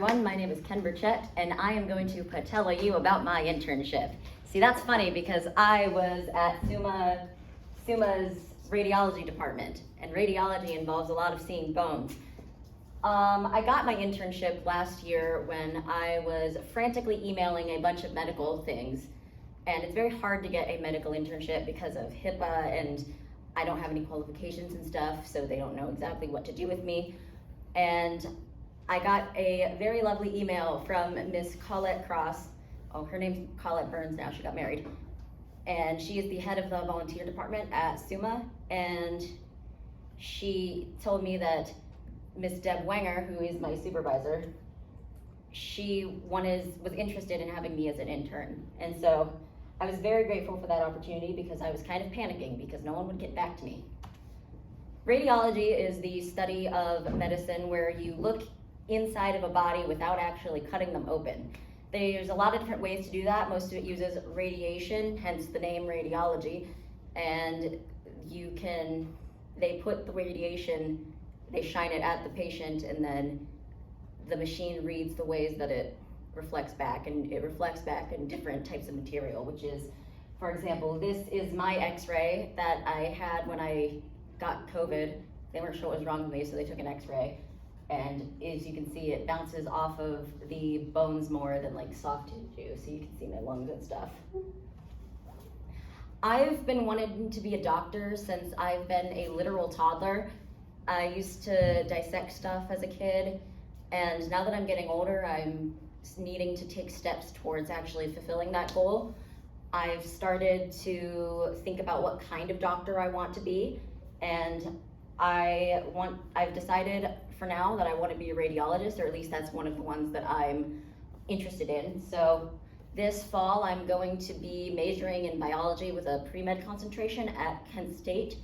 Everyone, my name is Ken Burchett, and I am going to tell you about my internship. See, that's funny because I was at SUMA's radiology department, and radiology involves a lot of seeing bones. I got my internship last year when I was frantically emailing a bunch of medical things, and it's very hard to get a medical internship because of HIPAA, and I don't have any qualifications and stuff, so they don't know exactly what to do with me. And I got a very lovely email from Miss Colette Cross. Oh, her name's Colette Burns now, she got married. And she is the head of the volunteer department at SUMA, and she told me that Miss Deb Wenger, who is my supervisor, she was interested in having me as an intern. And so I was very grateful for that opportunity because I was kind of panicking because no one would get back to me. Radiology is the study of medicine where you look inside of a body without actually cutting them open. There's a lot of different ways to do that. Most of it uses radiation, hence the name radiology. And they put the radiation, they shine it at the patient, and then the machine reads the ways that it reflects back, and it reflects back in different types of material, which is, for example, this is my x-ray that I had when I got COVID. They weren't sure what was wrong with me, so they took an x-ray. And as you can see, it bounces off of the bones more than like soft tissue, so you can see my lungs and stuff. I've been wanting to be a doctor since I've been a literal toddler. I used to dissect stuff as a kid, and now that I'm getting older, I'm needing to take steps towards actually fulfilling that goal. I've started to think about what kind of doctor I want to be, and I've decided for now that I want to be a radiologist, or at least that's one of the ones that I'm interested in. So this fall, I'm going to be majoring in biology with a pre-med concentration at Kent State.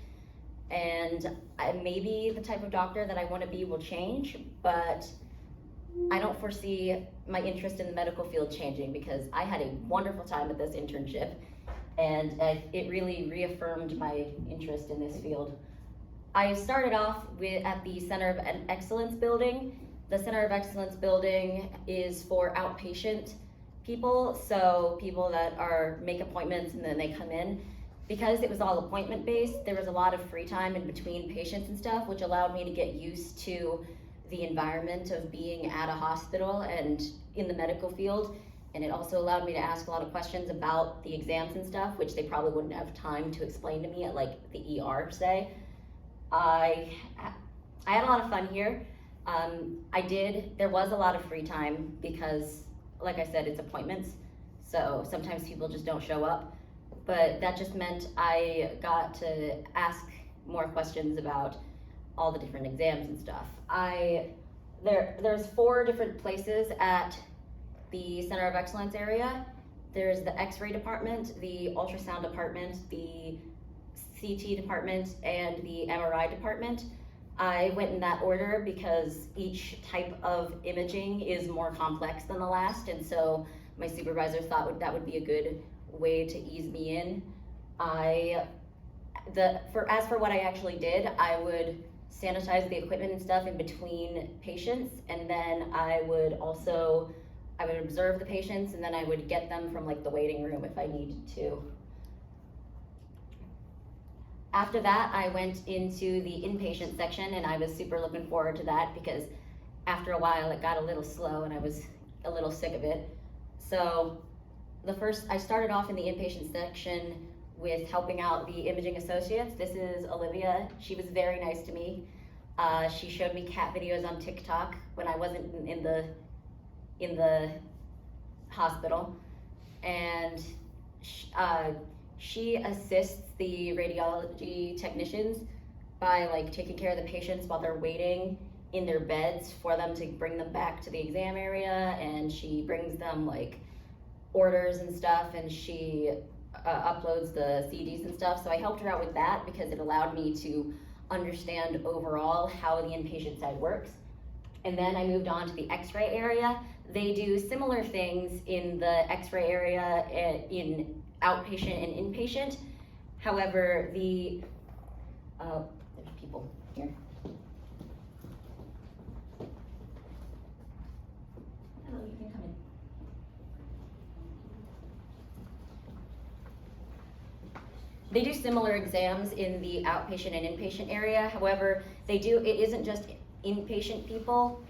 And maybe the type of doctor that I want to be will change, but I don't foresee my interest in the medical field changing because I had a wonderful time at this internship, and it really reaffirmed my interest in this field. I started off at the Center of Excellence building. The Center of Excellence building is for outpatient people, so people that make appointments and then they come in. Because it was all appointment based, there was a lot of free time in between patients and stuff, which allowed me to get used to the environment of being at a hospital and in the medical field. And it also allowed me to ask a lot of questions about the exams and stuff, which they probably wouldn't have time to explain to me at like the ER, say. I had a lot of fun here. There was a lot of free time because, like I said, it's appointments. So sometimes people just don't show up. But that just meant I got to ask more questions about all the different exams and stuff. There's 4 different places at the Center of Excellence area. There's the X-ray department, the ultrasound department, the CT department, and the MRI department. I went in that order because each type of imaging is more complex than the last, and so my supervisor thought that would be a good way to ease me in. As for what I actually did, I would sanitize the equipment and stuff in between patients, and then I would observe the patients, and then I would get them from like the waiting room if I needed to. After that, I went into the inpatient section, and I was super looking forward to that because after a while it got a little slow and I was a little sick of it. So I started off in the inpatient section with helping out the imaging associates. This is Olivia. She was very nice to me. She showed me cat videos on TikTok when I wasn't in the hospital, and she assists the radiology technicians by like taking care of the patients while they're waiting in their beds for them to bring them back to the exam area, and she brings them like orders and stuff, and she uploads the CDs and stuff. So I helped her out with that because it allowed me to understand overall how the inpatient side works. And then I moved on to the X-ray area. They do similar things in the X-ray area in outpatient and inpatient. However, there's people here. can come in. They do similar exams in the outpatient and inpatient area. However, it isn't just inpatient people.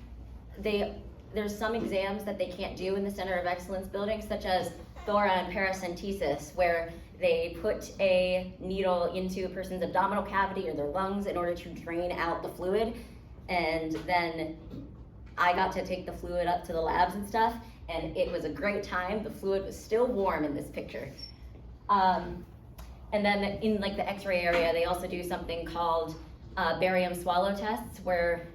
There's some exams that they can't do in the Center of Excellence building, such as thora and paracentesis, where they put a needle into a person's abdominal cavity or their lungs in order to drain out the fluid. And then I got to take the fluid up to the labs and stuff, and it was a great time. The fluid was still warm in this picture. And then in like the x-ray area, they also do something called barium swallow tests, where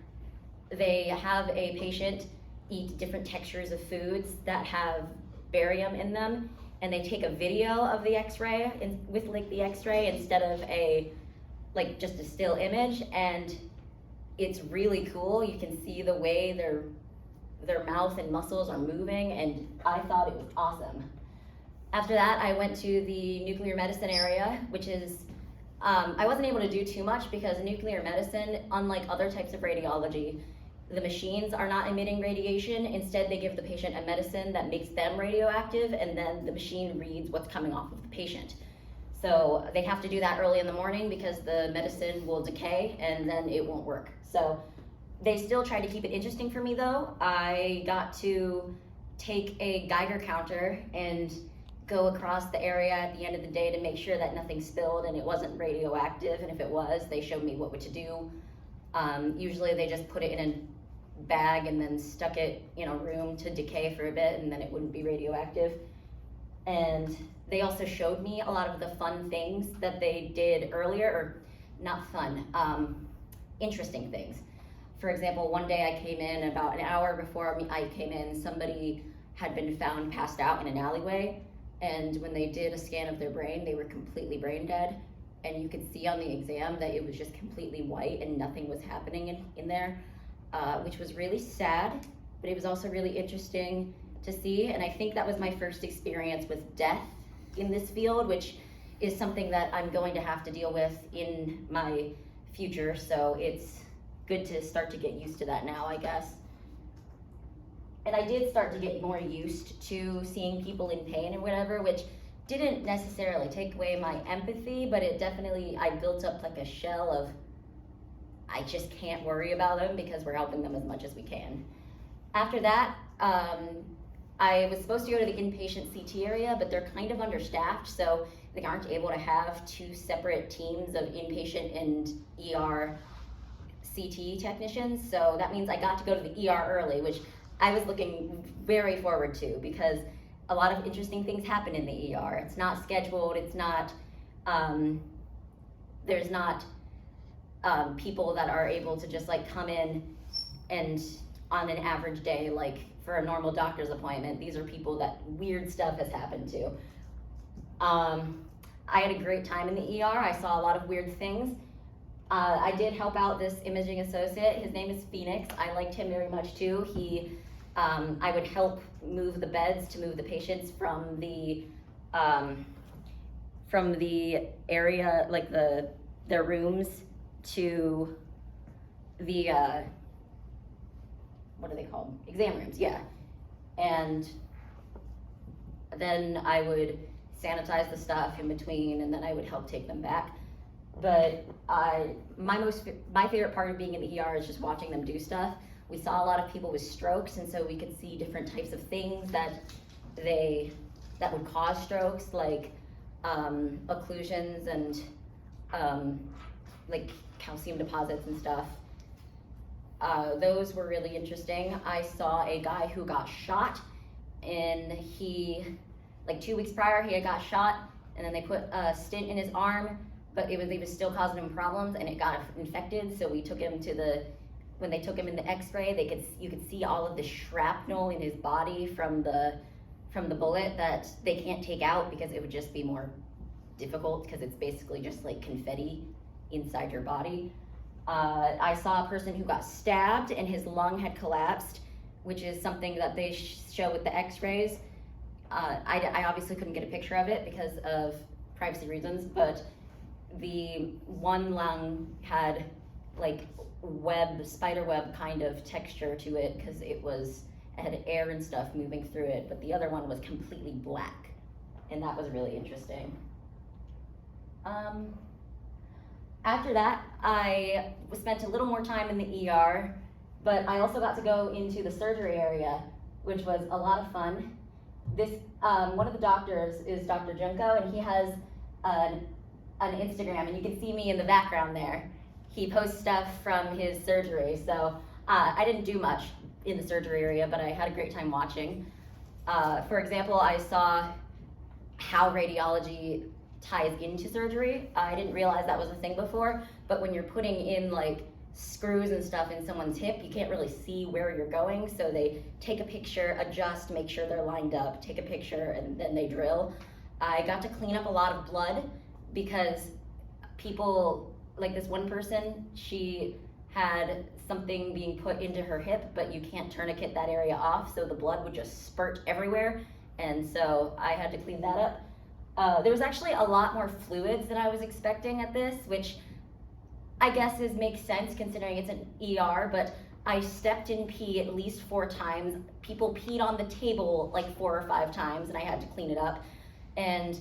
they have a patient eat different textures of foods that have barium in them, and they take a video of the x-ray with like the x-ray instead of just a still image, and it's really cool. You can see the way their mouth and muscles are moving, and I thought it was awesome. After that, I went to the nuclear medicine area, which is, I wasn't able to do too much because nuclear medicine, unlike other types of radiology, the machines are not emitting radiation. Instead, they give the patient a medicine that makes them radioactive, and then the machine reads what's coming off of the patient. So they have to do that early in the morning because the medicine will decay and then it won't work. So they still try to keep it interesting for me though. I got to take a Geiger counter and go across the area at the end of the day to make sure that nothing spilled and it wasn't radioactive, and if it was, they showed me what to do. Usually they just put it in a bag and then stuck it in a room to decay for a bit, and then it wouldn't be radioactive. And they also showed me a lot of the fun things that they did earlier, or not fun, interesting things. For example, one day I came in, about an hour before I came in, somebody had been found passed out in an alleyway, and when they did a scan of their brain, they were completely brain dead, and you could see on the exam that it was just completely white and nothing was happening in there, which was really sad, but it was also really interesting to see. And I think that was my first experience with death in this field, which is something that I'm going to have to deal with in my future, so it's good to start to get used to that now, I guess. And I did start to get more used to seeing people in pain and whatever, which didn't necessarily take away my empathy, but it definitely, I built up like a shell of, I just can't worry about them because we're helping them as much as we can. After that, I was supposed to go to the inpatient CT area, but they're kind of understaffed, so they aren't able to have two separate teams of inpatient and ER CT technicians. So that means I got to go to the ER early, which I was looking very forward to because a lot of interesting things happen in the ER. It's not scheduled, it's not, there's not people that are able to just like come in and on an average day, like for a normal doctor's appointment, these are people that weird stuff has happened to. I had a great time in the ER. I saw a lot of weird things. I did help out this imaging associate. His name is Phoenix. I liked him very much too. I would help move the beds to move the patients from the area, like their rooms, to the what are they called? Exam rooms, yeah. And then I would sanitize the stuff in between, and then I would help take them back. But my favorite part of being in the ER is just watching them do stuff. We saw a lot of people with strokes, and so we could see different types of things that would cause strokes, like occlusions and like calcium deposits and stuff. Those were really interesting. I saw a guy who got shot, and like 2 weeks prior, he had got shot, and then they put a stent in his arm, but it was still causing him problems, and it got infected. So we took him when they took him in the X-ray, you could see all of the shrapnel in his body from the bullet that they can't take out because it would just be more difficult because it's basically just like confetti inside your body. I saw a person who got stabbed and his lung had collapsed, which is something that they show with the X-rays. I obviously couldn't get a picture of it because of privacy reasons, but the one lung had like spider web kind of texture to it because it was it had air and stuff moving through it, but the other one was completely black, and that was really interesting. After that, I spent a little more time in the ER, but I also got to go into the surgery area, which was a lot of fun. This one of the doctors is Dr. Junko, and he has an Instagram, and you can see me in the background there. He posts stuff from his surgery, so I didn't do much in the surgery area, but I had a great time watching. For example, I saw how radiology ties into surgery. I didn't realize that was a thing before, but when you're putting in like screws and stuff in someone's hip, you can't really see where you're going, so they take a picture, adjust, make sure they're lined up, take a picture, and then they drill. I got to clean up a lot of blood because people, like this one person, she had something being put into her hip, but you can't tourniquet that area off, so the blood would just spurt everywhere, and so I had to clean that up. There was actually a lot more fluids than I was expecting at this, which I guess makes sense considering it's an ER, but I stepped in pee at least 4 times. People peed on the table like 4 or 5 times, and I had to clean it up. And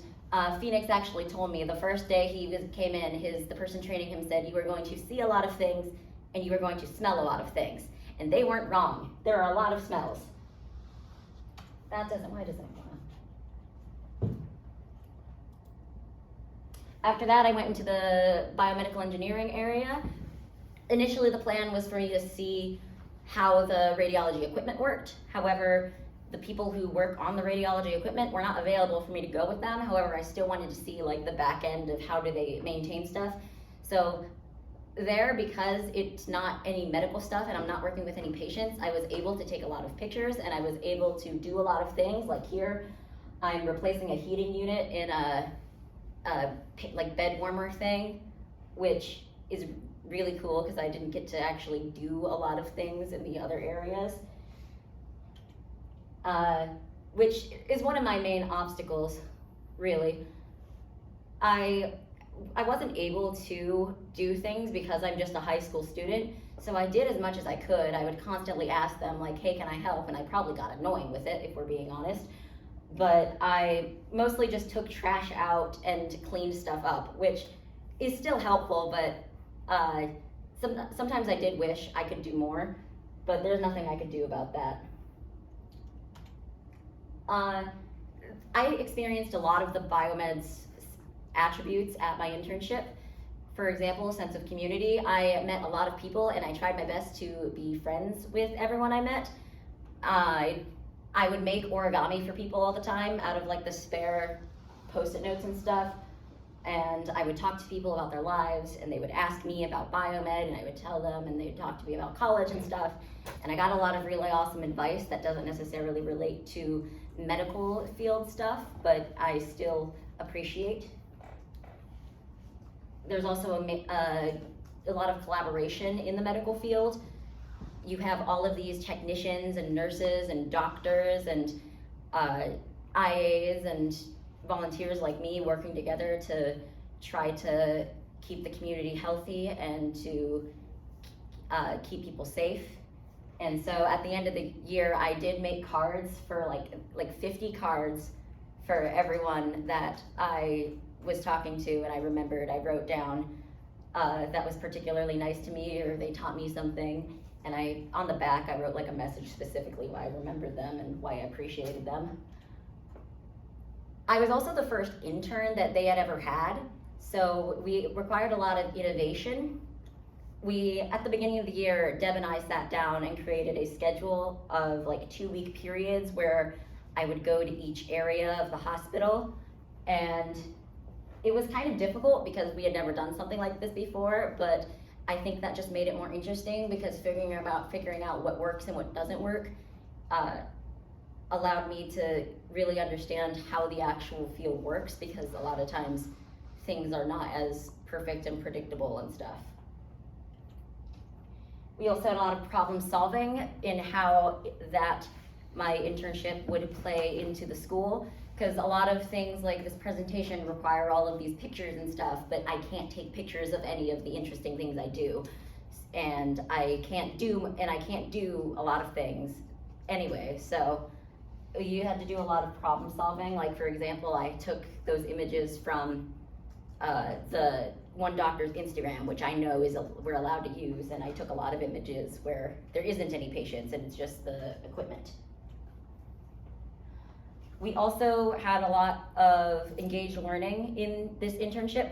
Phoenix actually told me the first day he came in, the person training him said, you were going to see a lot of things, and you were going to smell a lot of things. And they weren't wrong. There are a lot of smells. Why doesn't it go on? After that, I went into the biomedical engineering area. Initially, the plan was for me to see how the radiology equipment worked. However, the people who work on the radiology equipment were not available for me to go with them. However, I still wanted to see like the back end of how do they maintain stuff. So there, because it's not any medical stuff and I'm not working with any patients, I was able to take a lot of pictures and I was able to do a lot of things. Like here, I'm replacing a heating unit in a like bed warmer thing, which is really cool because I didn't get to actually do a lot of things in the other areas, which is one of my main obstacles, really. I wasn't able to do things because I'm just a high school student, so I did as much as I could. I would constantly ask them like, hey, can I help? And I probably got annoying with it, if we're being honest. But I mostly just took trash out and cleaned stuff up, which is still helpful, but sometimes I did wish I could do more, but there's nothing I could do about that. I experienced a lot of the biomed's attributes at my internship. For example, sense of community. I met a lot of people and I tried my best to be friends with everyone I met. I would make origami for people all the time out of like the spare Post-it notes and stuff, and I would talk to people about their lives, and they would ask me about biomed, and I would tell them, and they'd talk to me about college and stuff, and I got a lot of really awesome advice that doesn't necessarily relate to medical field stuff, but I still appreciate. There's also a lot of collaboration in the medical field. You have all of these technicians and nurses and doctors and IAs and volunteers like me working together to try to keep the community healthy and to keep people safe. And so at the end of the year, I did make cards for like 50 cards for everyone that I was talking to, and I remembered, I wrote down that was particularly nice to me, or they taught me something. And on the back, I wrote like a message specifically why I remembered them and why I appreciated them. I was also the first intern that they had ever had, so we required a lot of innovation. At the beginning of the year, Deb and I sat down and created a schedule of like 2-week periods where I would go to each area of the hospital, and it was kind of difficult because we had never done something like this before, but I think that just made it more interesting because figuring out what works and what doesn't work allowed me to really understand how the actual field works, because a lot of times things are not as perfect and predictable and stuff. We also had a lot of problem solving in how that my internship would play into the school, because a lot of things like this presentation require all of these pictures and stuff, but I can't take pictures of any of the interesting things I do. And I can't do a lot of things Anyway, so you had to do a lot of problem solving. Like, for example, I took those images from the one doctor's Instagram, which I know we're allowed to use, and I took a lot of images where there isn't any patients and it's just the equipment. We also had a lot of engaged learning in this internship.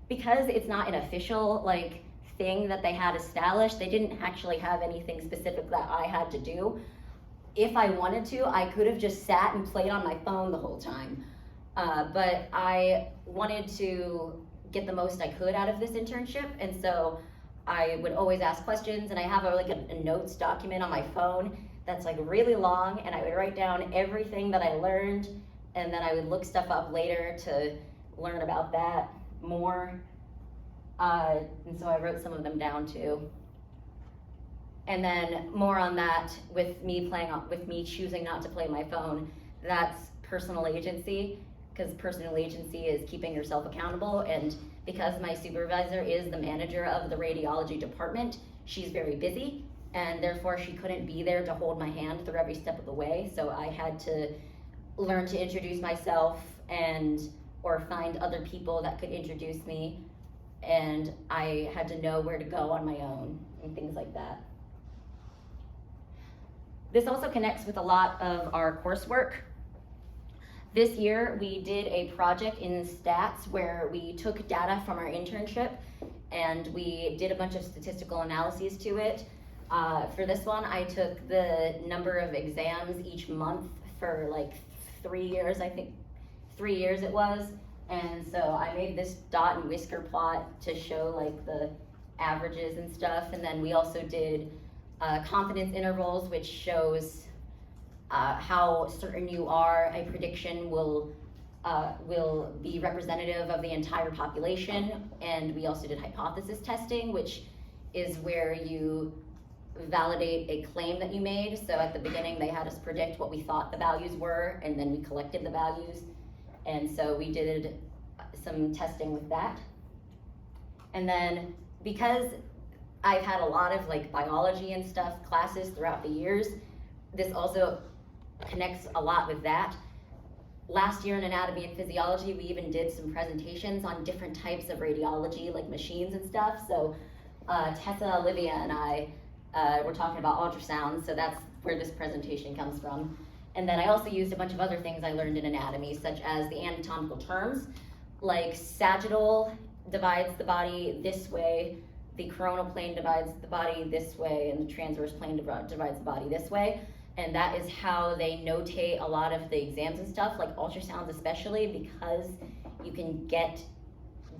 Because it's not an official like thing that they had established, they didn't actually have anything specific that I had to do. If I wanted to, I could have just sat and played on my phone the whole time. But I wanted to get the most I could out of this internship, and so I would always ask questions, and I have a notes document on my phone that's like really long, and I would write down everything that I learned, and then I would look stuff up later to learn about that more. And so I wrote some of them down too. And then more on that with me choosing not to play my phone, that's personal agency, because personal agency is keeping yourself accountable. And because my supervisor is the manager of the radiology department, she's very busy, and therefore she couldn't be there to hold my hand through every step of the way. So I had to learn to introduce myself or find other people that could introduce me, and I had to know where to go on my own and things like that. This also connects with a lot of our coursework. This year we did a project in stats where we took data from our internship and we did a bunch of statistical analyses to it. For this one, I took the number of exams each month for like 3 years, I think 3 years it was. And so I made this dot and whisker plot to show like the averages and stuff. And then we also did confidence intervals, which shows how certain you are. A prediction will be representative of the entire population. And we also did hypothesis testing, which is where you validate a claim that you made. So at the beginning, they had us predict what we thought the values were, and then we collected the values. And so we did some testing with that. And then because I've had a lot of like biology and stuff classes throughout the years, this also connects a lot with that. Last year in anatomy and physiology, we even did some presentations on different types of radiology, like machines and stuff. So Tessa, Olivia, and I were talking about ultrasound, so that's where this presentation comes from. And then I also used a bunch of other things I learned in anatomy, such as the anatomical terms, like sagittal divides the body this way, the coronal plane divides the body this way, and the transverse plane divides the body this way. And that is how they notate a lot of the exams and stuff, like ultrasounds especially, because you can get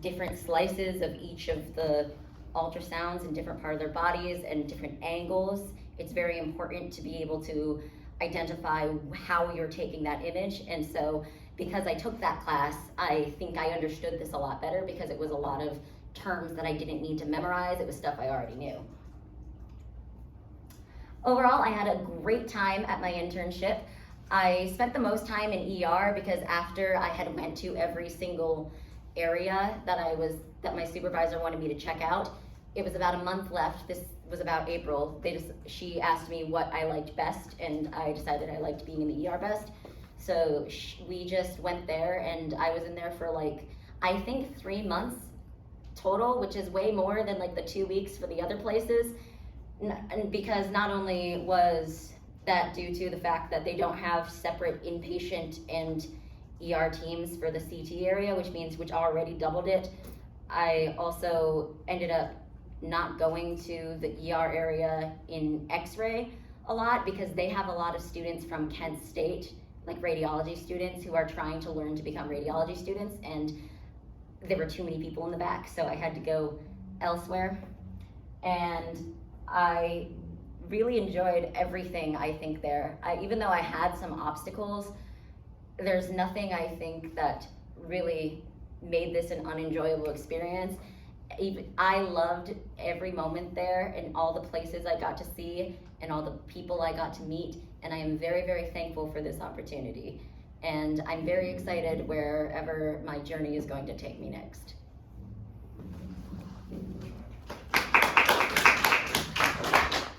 different slices of each of the ultrasounds in different part of their bodies and different angles. It's very important to be able to identify how you're taking that image. And so because I took that class, I think I understood this a lot better, because it was a lot of terms that I didn't need to memorize. It was stuff I already knew. Overall, I had a great time at my internship. I spent the most time in ER because after I had went to every single area that my supervisor wanted me to check out, it was about a month left. This was about April. She asked me what I liked best, and I decided I liked being in the ER best. So we just went there, and I was in there for like, I think 3 months total, which is way more than like the 2 weeks for the other places. And because not only was that due to the fact that they don't have separate inpatient and ER teams for the CT area, which already doubled it, I also ended up not going to the ER area in X-ray a lot, because they have a lot of students from Kent State, like radiology students who are trying to learn to become radiology students, and there were too many people in the back, so I had to go elsewhere. And I really enjoyed everything, I think, there. Even though I had some obstacles, there's nothing I think that really made this an unenjoyable experience. I loved every moment there and all the places I got to see and all the people I got to meet, and I am very, very thankful for this opportunity. And I'm very excited wherever my journey is going to take me next.